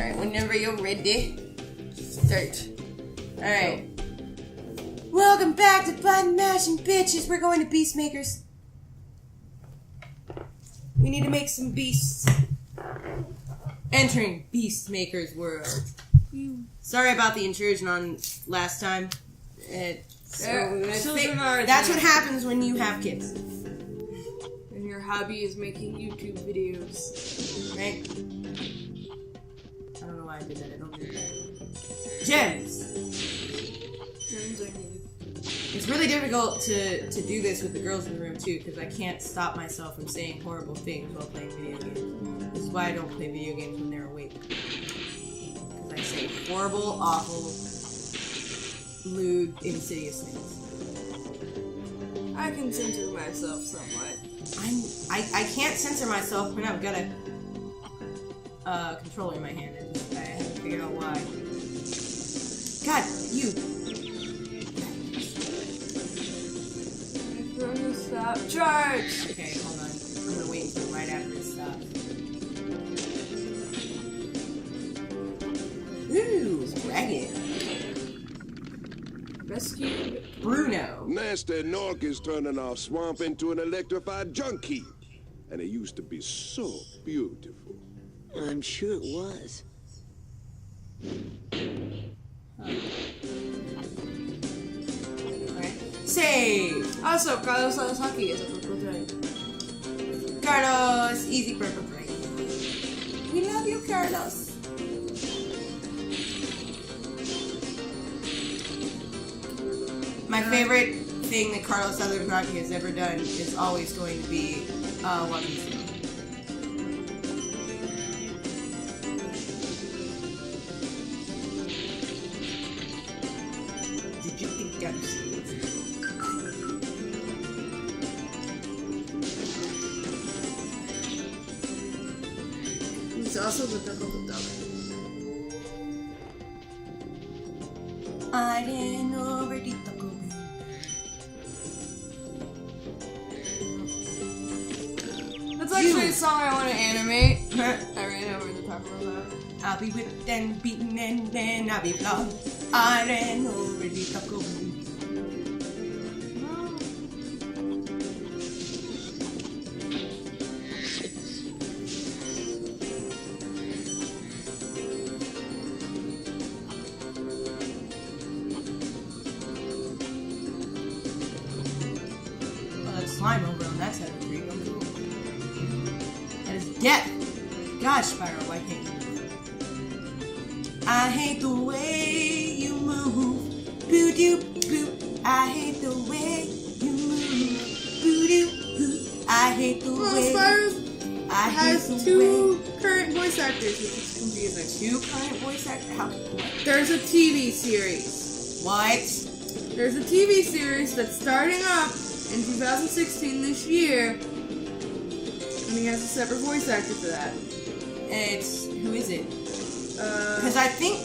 Alright, whenever you're ready, start. Alright. Welcome back to Button Mashing Bitches. We're going to Beastmakers. We need to make some beasts. Entering Beastmaker's world. Sorry about the intrusion on last time. That's what happens when you have kids. And your hobby is making YouTube videos. Right? I don't know why I did that. I don't do that. Gems! Gems I need. It's really difficult to do this with the girls in the room too, because I can't stop myself from saying horrible things while playing video games. This is why I don't play video games when they're awake. Because I say horrible, awful, lewd, insidious things. I can censor myself somewhat. I can't censor myself when I've got a controller in my hand. I haven't figured out why. God, you. I'm gonna stop. Charge! Okay, hold on. I'm gonna wait until right after it stops. Ooh, dragon. Rescue Bruno. Nasty Nork is turning our swamp into an electrified junkie. And it used to be so beautiful. I'm sure it was. Alright. Save! Also, Carlos Sasaki is a purple dragon. Carlos, easy purple dragon. We love you, Carlos. My favorite thing that Carlos Sasaki has ever done is always going to be One Piece. Did you think I was serious? He's also the purple dog. I didn't already talk about it. That's actually a song I want to animate. I ran over the top of that. I'll be whipped and beaten and then I'll be flogged. I ran already talk about it. Slime over on that side of the tree. Don't go. That is death. Gosh, Spyro, why can't you? I hate the way you move. Boo doo boo. I hate the way you move. Boo doo boo. I hate the way. Spyro I has hate the two way. current voice actors, which is confusing. Two current voice actors? How? What? There's a TV series. What? There's a TV series that's starting up in 2016 this year, and he has a separate voice actor for that. Who is it? Because I think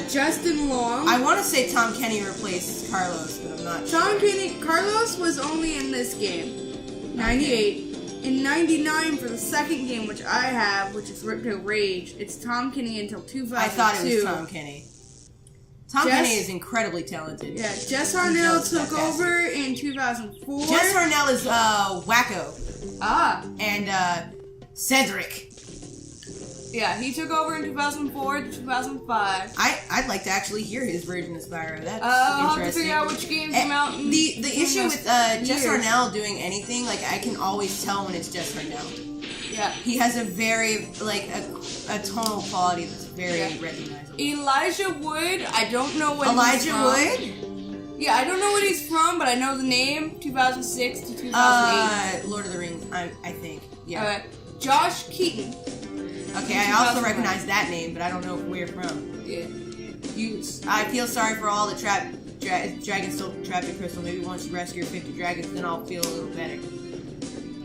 Justin Long. I want to say Tom Kenny replaced Carlos, but I'm not sure. Tom Kenny. Carlos was only in this game, 98. In 99 for the second game, which I have, which is Ripto Rage. It's Tom Kenny until 2002. I thought it was Tom Kenny. Tom Kenny is incredibly talented. Yeah, Jess Harnell took over in 2004. Jess Harnell is Wacko. Ah. And Cedric. Yeah, he took over in 2004 to 2005. I'd like to actually hear his version of Spyro. That's I'll have to interesting. figure out which games come out. The issue with Jess Harnell doing anything, like, I can always tell when it's Jess Harnell. Yeah. He has a very, like, a tonal quality that's very recognizable. Elijah Wood, I don't know what he's from. Elijah Wood? Yeah, I don't know what he's from, but I know the name, 2006 to 2008. Lord of the Rings, I think. Yeah. Josh Keaton. Okay, I also recognize that name, but I don't know where from. Yeah. I feel sorry for all the dragons still trapped in Crystal. Maybe once you rescue your 50 dragons, then I'll feel a little better.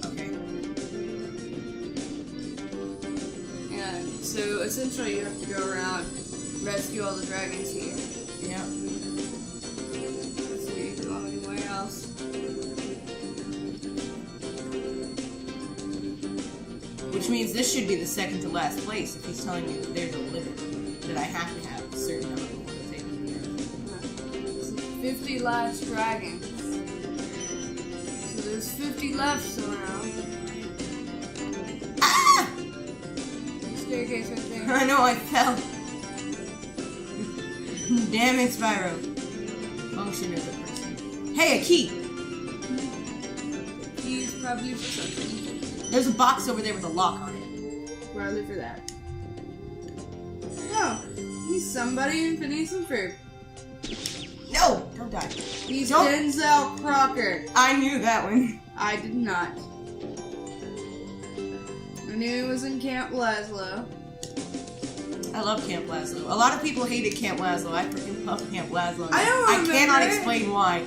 Okay. Yeah, so essentially you have to go around, rescue all the dragons here. Yeah. So you can go anywhere else. Which means this should be the second to last place if he's telling me that there's a limit. That I have to have a certain number of people to take on the earth. 50 last dragons. So there's 50 left around. Ah! Staircase right there. I know, I fell. Damn it, Spyro. Function as a person. Hey, a key! He's probably for something. There's a box over there with a lock on it. Probably for that. Oh, he's somebody in Phineas and Ferb. No! Don't die. He's Don't. Denzel Crocker. I knew that one. I did not. I knew he was in Camp Lazlo. I love Camp Lazlo. A lot of people hated Camp Lazlo. I freaking love Camp Lazlo. I don't remember. I cannot explain why.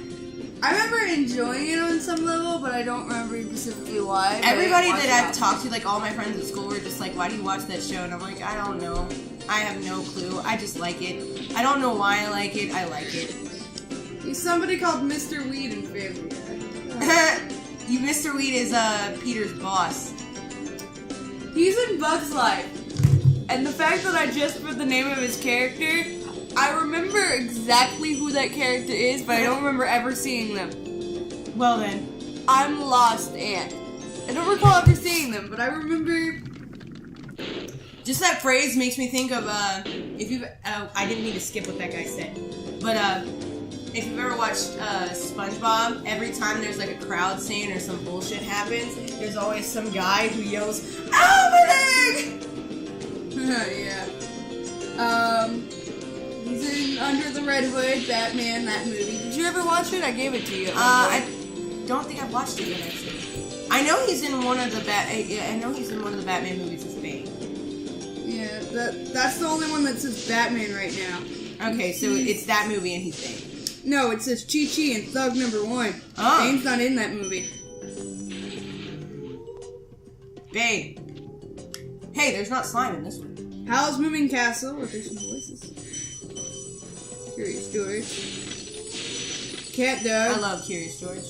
I remember enjoying it on some level, but I don't remember specifically why. Everybody that I've talked to, like all my friends at school, were just like, why do you watch that show? And I'm like, I don't know. I have no clue. I just like it. I don't know why I like it. I like it. He's somebody called Mr. Weed in Family Guy. You, Mr. Weed is Peter's boss. He's in Bug's Life. And the fact that I just put the name of his character, I remember exactly who that character is, but I don't remember ever seeing them. Well then. I'm lost, Aunt. I don't recall ever seeing them, but I remember... Just that phrase makes me think of, if you've, I didn't mean to skip what that guy said, but, if you've ever watched, SpongeBob, every time there's, like, a crowd scene or some bullshit happens, there's always some guy who yells, "Ow, my leg!" Yeah. He's in Under the Red Hood, Batman, that movie. Did you ever watch it? I gave it to you. I don't think I've watched it yet, actually. I know he's in one of the Batman movies as Bane. Yeah, that's the only one that says Batman right now. Okay, so it's that movie and he's Bane. No, it says Chi-Chi and Thug Number 1. Oh. Bane's not in that movie. Bane. Hey, there's not slime in this one. Howl's Moving Castle, with there's some voices. Curious George. Cat Dog. I love Curious George.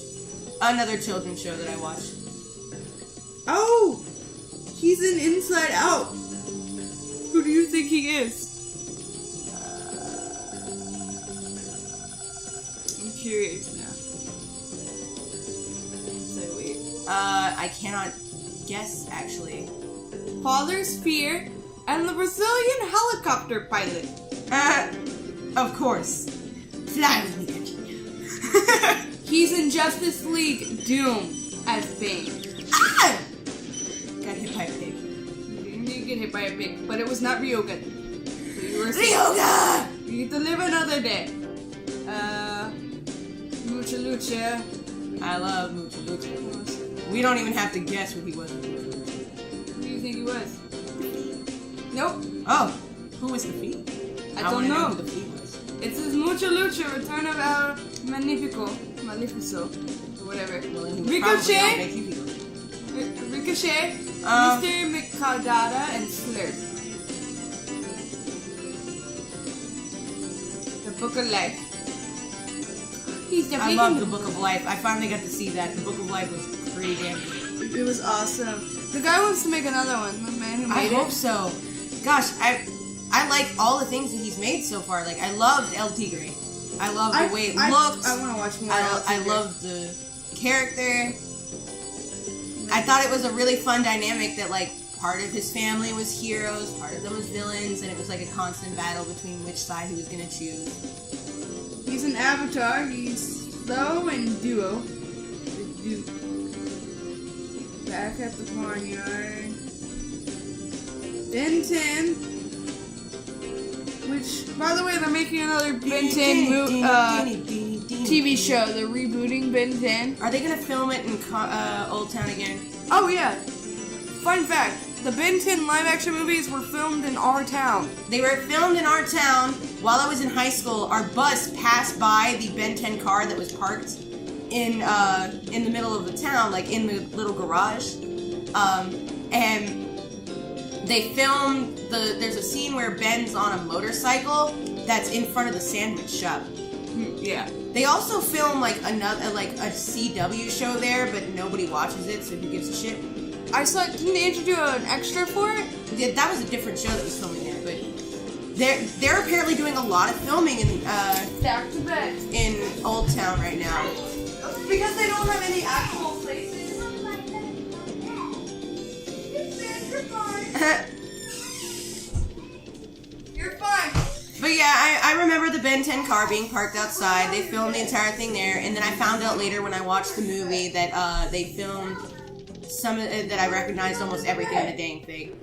Another children's show that I watched. Oh! He's in Inside Out. Who do you think he is? I'm curious now. So wait. I cannot guess, actually. Father's Fear and the Brazilian helicopter pilot. Of course. Fly with me, Virginia. He's in Justice League Doom as Bane. Ah! Got hit by a pig. You did get hit by a pig, but it was not Ryoga. So you were Ryoga! You get to live another day. Lucha Lucha. I love Mucha Lucha. We don't even have to guess what he was. Who do you think he was? Nope. Oh, who was the Fee? I wanna don't know. who the Fee was. It says Mucha Lucha, Return of El Malefico, or whatever. Well, he was Ricochet, probably gonna make you feel. Ricochet, Mr. McCaldada, and Slurp. The Book of Life. He's the I love the Book of Life. I finally got to see that. The Book of Life was pretty damn good. It was awesome. The guy wants to make another one. The man who made I hope so. Gosh, I like all the things that he's made so far. Like, I loved El Tigre. I love the way it looked. I want to watch more. I love the character. I thought it was a really fun dynamic that, like, part of his family was heroes, part of them was villains, and it was like a constant battle between which side he was going to choose. He's an avatar. He's slow and duo. Back at the barnyard. Ben 10. Which, by the way, they're making another Ben 10 TV show. They're rebooting Ben 10. Are they going to film it in Old Town again? Oh, yeah. Fun fact. The Ben 10 live-action movies were filmed in our town. They were filmed in our town. While I was in high school, our bus passed by the Ben 10 car that was parked in the middle of the town, like in the little garage. And they filmed there's a scene where Ben's on a motorcycle that's in front of the sandwich shop. Yeah. They also film like a CW show there, but nobody watches it, so who gives a shit? I saw. Didn't they do an extra for it? Yeah, that was a different show that was filming there, but they're apparently doing a lot of filming in Back to back. in Old Town right now. Because they don't have any actual places. You're fine. But yeah, I remember the Ben 10 car being parked outside. They filmed the entire thing there, and then I found out later when I watched the movie that they filmed some of that I recognized almost everything in the dang thing.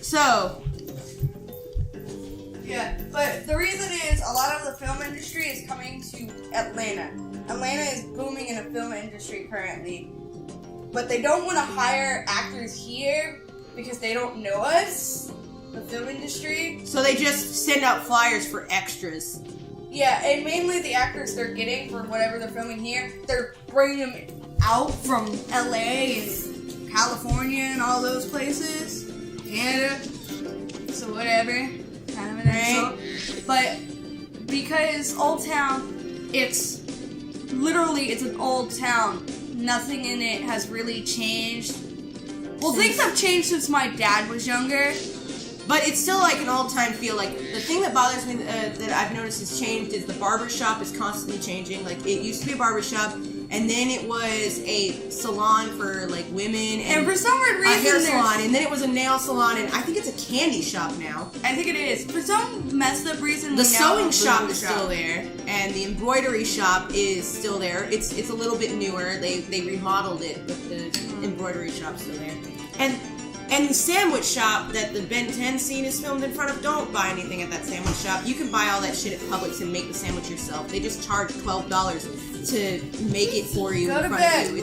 So, Yeah, but the reason is a lot of the film industry is coming to Atlanta. Atlanta is booming in the film industry currently. But they don't want to hire actors here because they don't know us, the film industry. so they just send out flyers for extras. Yeah, and mainly the actors they're getting for whatever they're filming here, they're bringing them out from LA and California and all those places, Canada, so whatever, kind of an insult. But because Old Town, it's an old town. Nothing in it has really changed. Well, things have changed since my dad was younger. But it's still like an old-time feel. Like, the thing that bothers me that I've noticed has changed is the barber shop is constantly changing. Like, it used to be a barber shop, and then it was a salon for, like, women. And for some weird reason, a hair salon, and then it was a nail salon, and I think it's a candy shop now. I think it is. For some messed up reason, The we now sewing have a shop barber is still there, and the embroidery shop is still there. It's a little bit newer. They remodeled it, but the embroidery shop's still there. And the sandwich shop that the Ben 10 scene is filmed in front of, don't buy anything at that sandwich shop. You can buy all that shit at Publix and make the sandwich yourself. They just charge $12 to make it for you Go in to front bed. of you.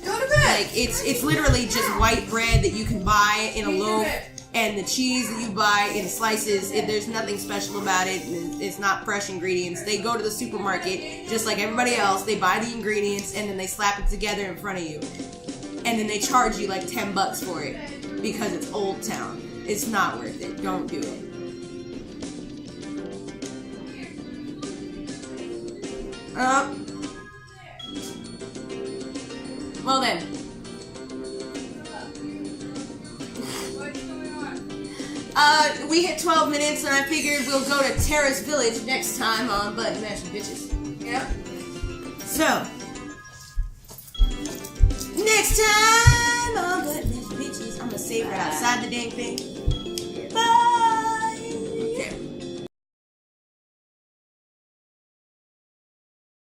Go to bed. Like it's literally just white bread that you can buy in a Go to loaf, bed. and the cheese that you buy in slices. There's nothing special about it. It's not fresh ingredients. They go to the supermarket just like everybody else. They buy the ingredients and then they slap it together in front of you. And then they charge you like $10 for it because it's Old Town. It's not worth it. Don't do it. Well then. What's going on? We hit 12 minutes and I figured we'll go to Terrace Village next time on Button Mashing Bitches. Yep. So, next time on Button Mashing Bitches, I'm gonna save her outside the dang thing.